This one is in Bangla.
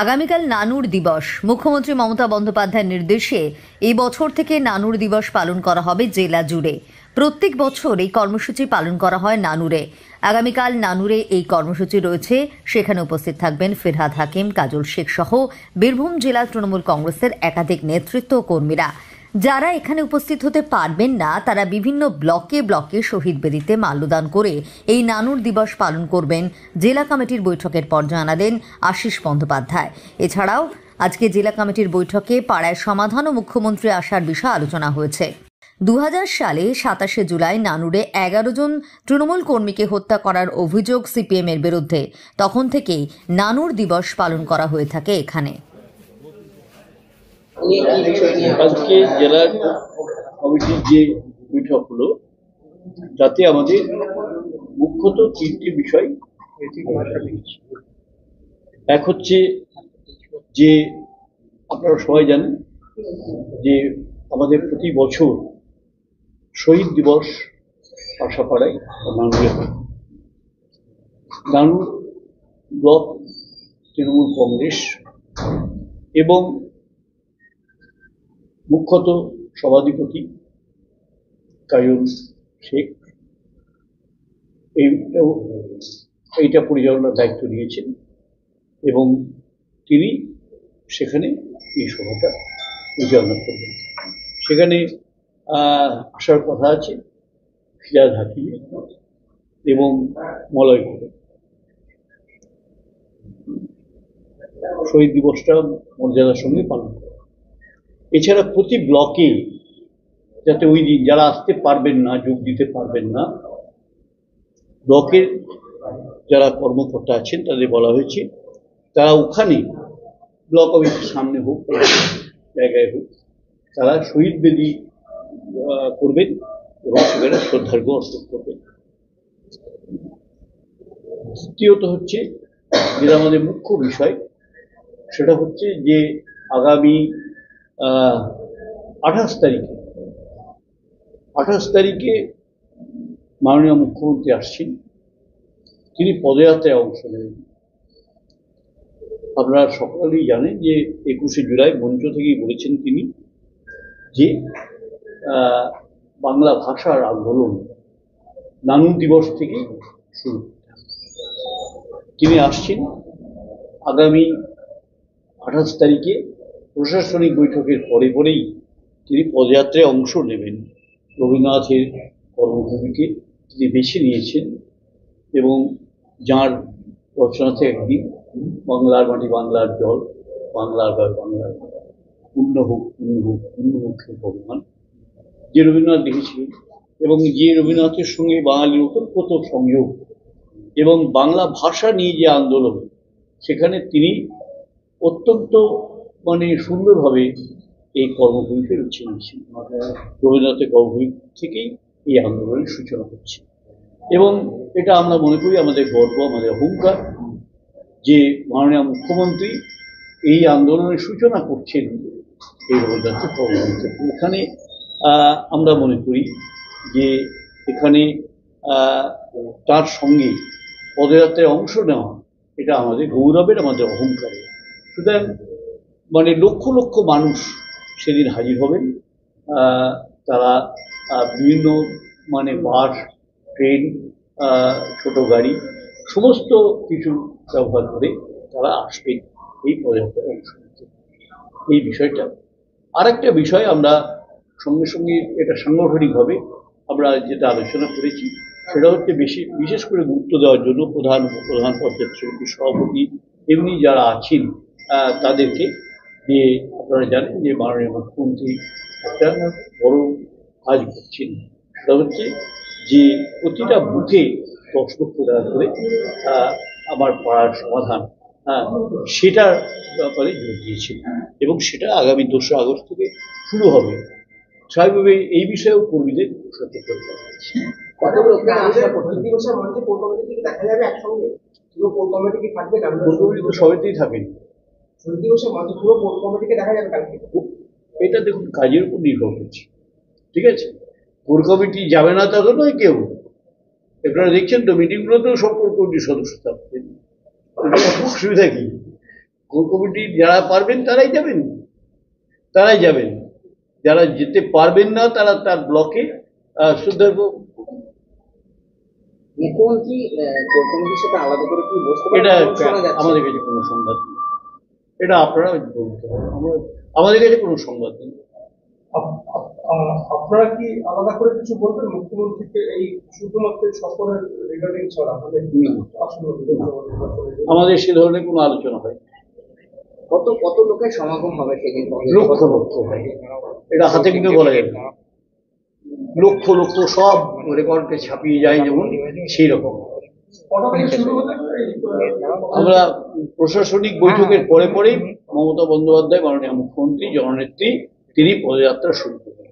আগামীকাল নানুর দিবস। মুখ্যমন্ত্রী মমতা বন্দ্যোপাধ্যায়ের নির্দেশে এই বছর থেকে নানুর দিবস পালন করা হবে জেলা জুড়ে। প্রত্যেক বছর এই কর্মসূচি পালন করা হয় নানুরে। আগামীকাল নানুরে এই কর্মসূচি রয়েছে। সেখানে উপস্থিত থাকবেন ফিরহাদ হাকিম, কাজল শেখ সহ বীরভূম জেলা তৃণমূল কংগ্রেসের একাধিক নেতৃত্ব ও কর্মীরা। যারা এখানে উপস্থিত হতে পারবেন না তারা বিভিন্ন ব্লকে ব্লকে শহীদ বেদিতে মাল্যদান করে এই নানুর দিবস পালন করবেন জেলা কমিটির বৈঠকের পর জানালেন আশিস বন্দ্যোপাধ্যায়। এছাড়াও আজকে জেলা কমিটির বৈঠকে পাড়ায় সমাধান ও মুখ্যমন্ত্রী আসার বিষয়ে আলোচনা হয়েছে। 2000 সালে 27শে জুলাই নানুরে 11 জন তৃণমূল কর্মীকে হত্যা করার অভিযোগ সিপিএম এর বিরুদ্ধে। তখন থেকেই নানুর দিবস পালন করা হয়ে থাকে এখানে। আজকে জেলা কমিটির যে বৈঠক হলো তাতে আমাদের মুখ্যত তিনটি বিষয়। এক হচ্ছে যে আপনারা সবাই জানেন যে আমাদের প্রতি বছর শহীদ দিবস আশাপাড়ায় নানুরে হয়। নানুর ব্লক তৃণমূল কংগ্রেস এবং মুখ্যত সভাধিপতি কাজল শেখ এইটা পরিচালনার দায়িত্ব নিয়েছেন এবং তিনি সেখানে এই সভাটা পরিচালনা করবেন। সেখানে আসার কথা আছে ফিরহাদ হাকিম এবং মলয় ঘোষ। শহীদ দিবসটা মর্যাদার সঙ্গে পালন করে। এছাড়া প্রতি ব্লকে যাতে ওই দিন যারা আসতে পারবেন না, যোগ দিতে পারবেন না, ব্লকের যারা কর্মকর্তা আছেন তাদের বলা হয়েছে তারা ওখানে ব্লক অফিসের সামনে হোক, জায়গায় হোক, তারা শহীদ বেদি করবেন এবং সেখানে শ্রদ্ধার্ঘ্য অর্পণ করবেন। দ্বিতীয়ত হচ্ছে যেটা আমাদের মুখ্য বিষয়, সেটা হচ্ছে যে আগামী 28 তারিখে মাননীয় মুখ্যমন্ত্রী আসছেন। তিনি পদযাত্রায় অংশ নেবেন। আপনারা সকলেই জানেন যে 21শে জুলাই মঞ্চ থেকেই বলেছেন তিনি যে বাংলা ভাষার আন্দোলন নানুর দিবস থেকে শুরু। তিনি আসছেন আগামী 28 তারিখে প্রশাসনিক বৈঠকের পরেই তিনি পদযাত্রায় অংশ নেবেন। রবীন্দ্রনাথের কর্মভূমিকে তিনি বেছে নিয়েছেন এবং যাঁর রচনাতে একদিন বাংলার মাটি বাংলার জল, বাংলার গান বাংলার পূর্ণ হোক পূর্ণ হোক পূর্ণ মুখে ভগবান, যে রবীন্দ্রনাথ লিখেছিলেন এবং যে রবীন্দ্রনাথের সঙ্গে বাঙালির ওতপ্রোত সংযোগ এবং বাংলা ভাষা নিয়ে যে আন্দোলন, সেখানে তিনি অত্যন্ত সুন্দরভাবে এই কর্মভূমিকে বেছে নিয়েছেন। রবীন্দ্রনাথের কর্মভূমি থেকেই এই আন্দোলনের সূচনা হচ্ছে এবং এটা আমরা মনে করি আমাদের গর্ব, আমাদের অহংকার যে মাননীয় মুখ্যমন্ত্রী এই আন্দোলনের সূচনা করছেন এই রবীন্দ্রনাথের কর্মভূমি থেকে। এখানে আমরা মনে করি যে এখানে তার সঙ্গে পদযাত্রায় অংশ নেওয়া এটা আমাদের গৌরবের, আমাদের অহংকারের। সুতরাং লক্ষ লক্ষ মানুষ সেদিন হাজির হবেন। তারা বিভিন্ন বাস, ট্রেন, ছোট গাড়ি সমস্ত কিছু ব্যবহার করে তারা আসবেন এই পদযাত্রায় অংশ নিতে। এই বিষয়টা আরেকটা বিষয় আমরা সঙ্গে সঙ্গে এটা সাংগঠনিকভাবে আমরা যেটা আলোচনা করেছি সেটা হচ্ছে বিশেষ করে গুরুত্ব দেওয়ার জন্য প্রধান পঞ্চায়েত সমিতির সভাপতি এমনি যারা আছেন তাদেরকে, যে আপনারা জানেন যে মাননীয় মুখ্যমন্ত্রী একটা বড় কাজ করছেন, সেটা হচ্ছে যে প্রতিটা বুথে 10 লক্ষ টাকা করে আমার পাড়ার সমাধান সেটার ব্যাপারে জোর দিয়েছেন এবং সেটা আগামী 2রা আগস্ট থেকে শুরু হবে। স্বাভাবিকভাবে এই বিষয়েও কর্মীদের সচেতন করা হয়েছে। সবাইতেই থাকেন, এটা দেখুন কাজের উপর নির্ভর করছে। ঠিক আছে, কোর কমিটি যাবে না তা তো নয় কেউ। আপনারা দেখছেন তো মিটিংগুলোতেও সব কোর কমিটির সদস্য থাকছেন, অসুবিধা কি? কোর কমিটির যারা পারবেন তারাই যাবেন, যারা যেতে পারবেন না তারা তার ব্লকে শ্রদ্ধা মুখ্যমন্ত্রী কোর কমিটির সাথে আলাদা করে কি বসতে পারেন এটা এমন শোনা যাচ্ছে। আমাদের কাছে কোনো সংবাদ নেই, এটা আপনারা বলতে হবে, আমাদের কাছে কোনো সংবাদ নেই। আপনারা কি আলাদা করে কিছু বলবেন মুখ্যমন্ত্রীকে এই শুধুমাত্র সফরের রিগার্ডিং ছাড়া মানে আসলে আমাদের সে ধরনের কোনো আলোচনা হয় কত কত লোকের সমাগম হবে সেদিন? লক্ষ লক্ষ হয়, এটা হাতে কিন্তু বলা যাবে না, লক্ষ লক্ষ সব রেকর্ডকে ছাপিয়ে যায় যেমন সেই রকম। কটা থেকে শুরু হতে আমরা প্রশাসনিক বৈঠকের পরে পরেই মমতা বন্দ্যোপাধ্যায় মাননীয় মুখ্যমন্ত্রী জননেত্রী তিনি পদযাত্রা শুরু করবেন।